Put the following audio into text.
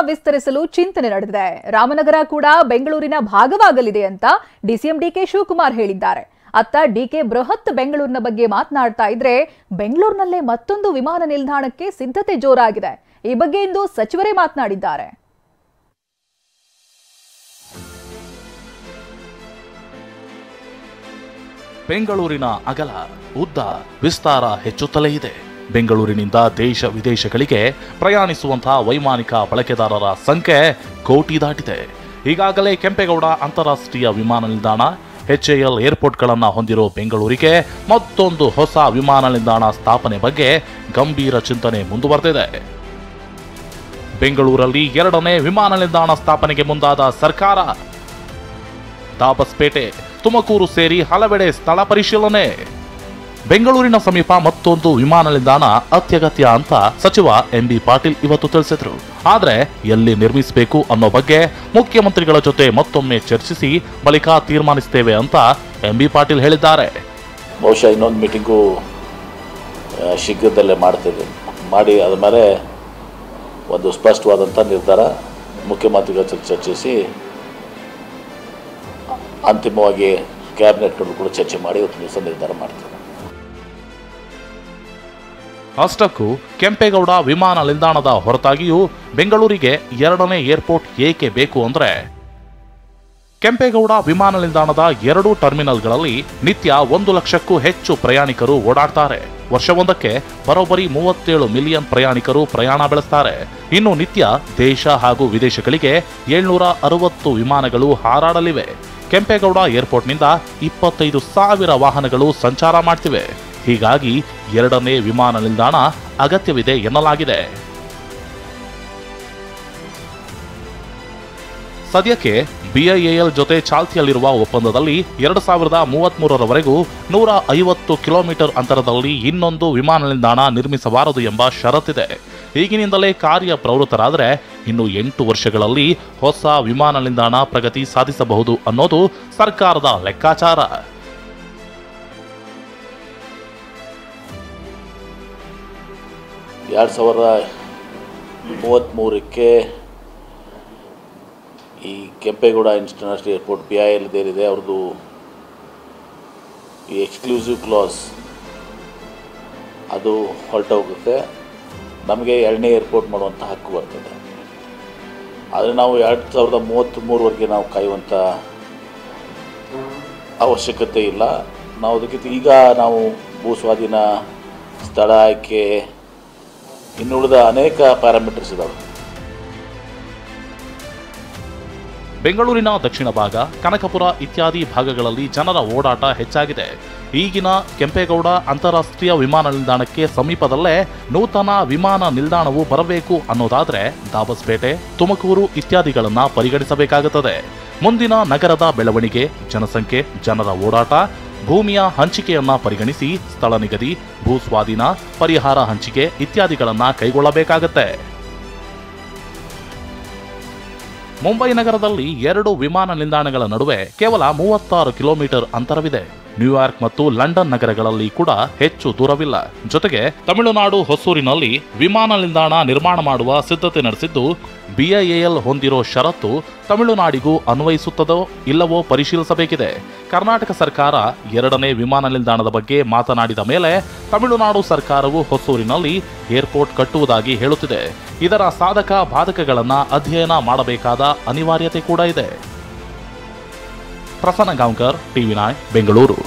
ವಿಸ್ತರಿಸಲು ಚಿಂತನೆ ನಡೆದಿದೆ. ರಾಮನಗರ ಕೂಡ ಬೆಂಗಳೂರಿನ ಭಾಗವಾಗಲಿದೆ ಅಂತ ಡಿಸಿಎಂ ಡಿಕೆ ಶಿವಕುಮಾರ್ ಹೇಳಿದ್ದಾರೆ. ಅತ್ತ ಡಿಕೆ ಬೃಹತ್ ಬೆಂಗಳೂರಿನ ಬಗ್ಗೆ ಮಾತನಾಡ್ತಾ ಇದ್ರೆ ಬೆಂಗಳೂರಿನಲ್ಲೇ ಮತ್ತೊಂದು ವಿಮಾನ ನಿಲ್ದಾಣಕ್ಕೆ ಸಿದ್ಧತೆ ಜೋರಾಗಿದೆ. ಈ ಬಗ್ಗೆ ಇಂದು ಸಚಿವರೇ ಮಾತನಾಡಿದ್ದಾರೆ. ಬೆಂಗಳೂರಿನ ಅಗಲ, ಉದ್ದ, ವಿಸ್ತಾರ ಹೆಚ್ಚುತ್ತಲೇ ಇದೆ. ಬೆಂಗಳೂರಿನಿಂದ ದೇಶ ವಿದೇಶಗಳಿಗೆ ಪ್ರಯಾಣಿಸುವಂತಹ ವೈಮಾನಿಕ ಬಳಕೆದಾರರ ಸಂಖ್ಯೆ ಕೋಟಿ ದಾಟಿದೆ. ಈಗಾಗಲೇ ಕೆಂಪೇಗೌಡ ಅಂತಾರಾಷ್ಟ್ರೀಯ ವಿಮಾನ ನಿಲ್ದಾಣ, HAL ಏರ್ಪೋರ್ಟ್ಗಳನ್ನು ಹೊಂದಿರೋ ಬೆಂಗಳೂರಿಗೆ ಮತ್ತೊಂದು ಹೊಸ ವಿಮಾನ ನಿಲ್ದಾಣ ಸ್ಥಾಪನೆ ಬಗ್ಗೆ ಗಂಭೀರ ಚಿಂತನೆ ಮುಂದುವರೆದಿದೆ. ಬೆಂಗಳೂರಲ್ಲಿ 2ನೇ ವಿಮಾನ ನಿಲ್ದಾಣ ಸ್ಥಾಪನೆಗೆ ಮುಂದಾದ ಸರ್ಕಾರ. ದಾಬಸ್ಪೇಟೆ, ತುಮಕೂರು ಸೇರಿ ಹಲವೆಡೆ ಸ್ಥಳ ಪರಿಶೀಲನೆ. ಬೆಂಗಳೂರಿನ ಸಮೀಪ ಮತ್ತೊಂದು ವಿಮಾನ ನಿಲ್ದಾಣ ಅತ್ಯಗತ್ಯ ಅಂತ ಸಚಿವ MB ಪಾಟೀಲ್ ಇವತ್ತು ತಿಳಿಸಿದ್ರು. ಆದ್ರೆ ಎಲ್ಲಿ ನಿರ್ಮಿಸಬೇಕು ಅನ್ನೋ ಬಗ್ಗೆ ಮುಖ್ಯಮಂತ್ರಿಗಳ ಜೊತೆ ಮತ್ತೊಮ್ಮೆ ಚರ್ಚಿಸಿ ಬಳಿಕ ತೀರ್ಮಾನಿಸುತ್ತೇವೆ ಅಂತ MB ಪಾಟೀಲ್ ಹೇಳಿದ್ದಾರೆ. ಬಹುಶಃ ಇನ್ನೊಂದು ಮೀಟಿಂಗು ಶೀಘ್ರದಲ್ಲೇ ಮಾಡಿ ಆದಮೇಲೆ ಒಂದು ಸ್ಪಷ್ಟವಾದಂಥ ನಿರ್ಧಾರ ಮುಖ್ಯಮಂತ್ರಿಗಳ ಜೊತೆ ಚರ್ಚಿಸಿ ಅಂತಿಮವಾಗಿ ಕ್ಯಾಬಿನೆಟ್ನಲ್ಲೂ ಕೂಡ ಚರ್ಚೆ ಮಾಡಿ ಇವತ್ತು ದಿವಸ ನಿರ್ಧಾರ ಮಾಡ್ತಾರೆ. ಅಷ್ಟಕ್ಕೂ ಕೆಂಪೇಗೌಡ ವಿಮಾನ ನಿಲ್ದಾಣದ ಹೊರತಾಗಿಯೂ ಬೆಂಗಳೂರಿಗೆ 2ನೇ ಏರ್ಪೋರ್ಟ್ ಏಕೆ ಬೇಕು ಅಂದ್ರೆ, ಕೆಂಪೇಗೌಡ ವಿಮಾನ ನಿಲ್ದಾಣದ 2 ಟರ್ಮಿನಲ್ಗಳಲ್ಲಿ ನಿತ್ಯ 1 ಲಕ್ಷಕ್ಕೂ ಹೆಚ್ಚು ಪ್ರಯಾಣಿಕರು ಓಡಾಡ್ತಾರೆ. ವರ್ಷವೊಂದಕ್ಕೆ ಬರೋಬ್ಬರಿ 37 ಮಿಲಿಯನ್ ಪ್ರಯಾಣಿಕರು ಪ್ರಯಾಣ ಬೆಳೆಸ್ತಾರೆ. ಇನ್ನು ನಿತ್ಯ ದೇಶ ಹಾಗೂ ವಿದೇಶಗಳಿಗೆ 760 ವಿಮಾನಗಳು ಹಾರಾಡಲಿವೆ. ಕೆಂಪೇಗೌಡ ಏರ್ಪೋರ್ಟ್ನಿಂದ 25,000 ವಾಹನಗಳು ಸಂಚಾರ ಮಾಡ್ತಿವೆ. ಹೀಗಾಗಿ 2ನೇ ವಿಮಾನ ನಿಲ್ದಾಣ ಅಗತ್ಯವಿದೆ ಎನ್ನಲಾಗಿದೆ. ಸದ್ಯಕ್ಕೆ BIAL ಜೊತೆ ಚಾಲ್ತಿಯಲ್ಲಿರುವ ಒಪ್ಪಂದದಲ್ಲಿ 2033ರವರೆಗೂ 150 ಕಿಲೋಮೀಟರ್ ಅಂತರದಲ್ಲಿ ಇನ್ನೊಂದು ವಿಮಾನ ನಿಲ್ದಾಣ ನಿರ್ಮಿಸಬಾರದು ಎಂಬ ಷರತ್ತಿದೆ. ಈಗಿನಿಂದಲೇ ಕಾರ್ಯಪ್ರವೃತ್ತರಾದರೆ ಇನ್ನು 8 ವರ್ಷಗಳಲ್ಲಿ ಹೊಸ ವಿಮಾನ ನಿಲ್ದಾಣ ಪ್ರಗತಿ ಸಾಧಿಸಬಹುದು ಅನ್ನೋದು ಸರ್ಕಾರದ ಲೆಕ್ಕಾಚಾರ. ಎರಡು 2033ಕ್ಕೆ ಈ ಕೆಂಪೇಗೌಡ ಇಂಟರ್ನ್ಯಾಷನಲ್ ಏರ್ಪೋರ್ಟ್ BIAL ಏನಿದೆ ಅವ್ರದ್ದು ಈ ಎಕ್ಸ್ಕ್ಲೂಸಿವ್ ಕ್ಲಾಸ್ ಅದು ಹೊರಟೋಗುತ್ತೆ. ನಮಗೆ 2ನೇ ಏರ್ಪೋರ್ಟ್ ಮಾಡುವಂಥ ಹಕ್ಕು ಬರ್ತದೆ. ಆದರೆ ನಾವು 2033ವರೆಗೆ ನಾವು ಕಾಯುವಂಥ ಅವಶ್ಯಕತೆ ಇಲ್ಲ. ನಾವು ಅದಕ್ಕಿಂತ ಈಗ ನಾವು ಭೂಸ್ವಾಧೀನ, ಸ್ಥಳ ಆಯ್ಕೆ, ಇನ್ನುಳಿದ ಅನೇಕ ಪ್ಯಾರಾಮೀಟರ್ಸ್ ಇದ್ದಾವೆ. ಬೆಂಗಳೂರಿನ ದಕ್ಷಿಣ ಭಾಗ, ಕನಕಪುರ ಇತ್ಯಾದಿ ಭಾಗಗಳಲ್ಲಿ ಜನರ ಓಡಾಟ ಹೆಚ್ಚಾಗಿದೆ. ಈಗಿನ ಕೆಂಪೇಗೌಡ ಅಂತಾರಾಷ್ಟ್ರೀಯ ವಿಮಾನ ನಿಲ್ದಾಣಕ್ಕೆ ಸಮೀಪದಲ್ಲೇ ನೂತನ ವಿಮಾನ ನಿಲ್ದಾಣವು ಬರಬೇಕು ಅನ್ನೋದಾದ್ರೆ ದಾಬಸ್ಪೇಟೆ, ತುಮಕೂರು ಇತ್ಯಾದಿಗಳನ್ನ ಪರಿಗಣಿಸಬೇಕಾಗುತ್ತದೆ. ಮುಂದಿನ ನಗರದ ಬೆಳವಣಿಗೆ, ಜನಸಂಖ್ಯೆ, ಜನರ ಓಡಾಟ, ಭೂಮಿಯ ಹಂಚಿಕೆಯನ್ನ ಪರಿಗಣಿಸಿ ಸ್ಥಳ ನಿಗದಿ, ಭೂಸ್ವಾಧೀನ, ಪರಿಹಾರ ಹಂಚಿಕೆ ಇತ್ಯಾದಿಗಳನ್ನ ಕೈಗೊಳ್ಳಬೇಕಾಗತ್ತೆ. ಮುಂಬೈ ನಗರದಲ್ಲಿ 2 ವಿಮಾನ ನಿಲ್ದಾಣಗಳ ನಡುವೆ ಕೇವಲ 36 ಕಿಲೋಮೀಟರ್ ಅಂತರವಿದೆ. ನ್ಯೂಯಾರ್ಕ್ ಮತ್ತು ಲಂಡನ್ ನಗರಗಳಲ್ಲಿ ಕೂಡ ಹೆಚ್ಚು ದೂರವಿಲ್ಲ. ಜೊತೆಗೆ ತಮಿಳುನಾಡು ಹೊಸೂರಿನಲ್ಲಿ ವಿಮಾನ ನಿಲ್ದಾಣ ನಿರ್ಮಾಣ ಮಾಡುವ ಸಿದ್ಧತೆ ನಡೆಸಿದ್ದು, BIAL ಹೊಂದಿರೋ ಷರತ್ತು ತಮಿಳುನಾಡಿಗೂ ಅನ್ವಯಿಸುತ್ತದೋ ಇಲ್ಲವೋ ಪರಿಶೀಲಿಸಬೇಕಿದೆ. ಕರ್ನಾಟಕ ಸರ್ಕಾರ 2ನೇ ವಿಮಾನ ನಿಲ್ದಾಣದ ಬಗ್ಗೆ ಮಾತನಾಡಿದ ಮೇಲೆ ತಮಿಳುನಾಡು ಸರ್ಕಾರವು ಹೊಸೂರಿನಲ್ಲಿ ಏರ್ಪೋರ್ಟ್ ಕಟ್ಟುವುದಾಗಿ ಹೇಳುತ್ತಿದೆ. ಇದರ ಸಾಧಕ ಬಾಧಕಗಳನ್ನು ಅಧ್ಯಯನ ಮಾಡಬೇಕಾದ ಅನಿವಾರ್ಯತೆ ಕೂಡ ಇದೆ. ಪ್ರಸನ್ನ ಗಾಂವ್ಕರ್, TV9 ಬೆಂಗಳೂರು.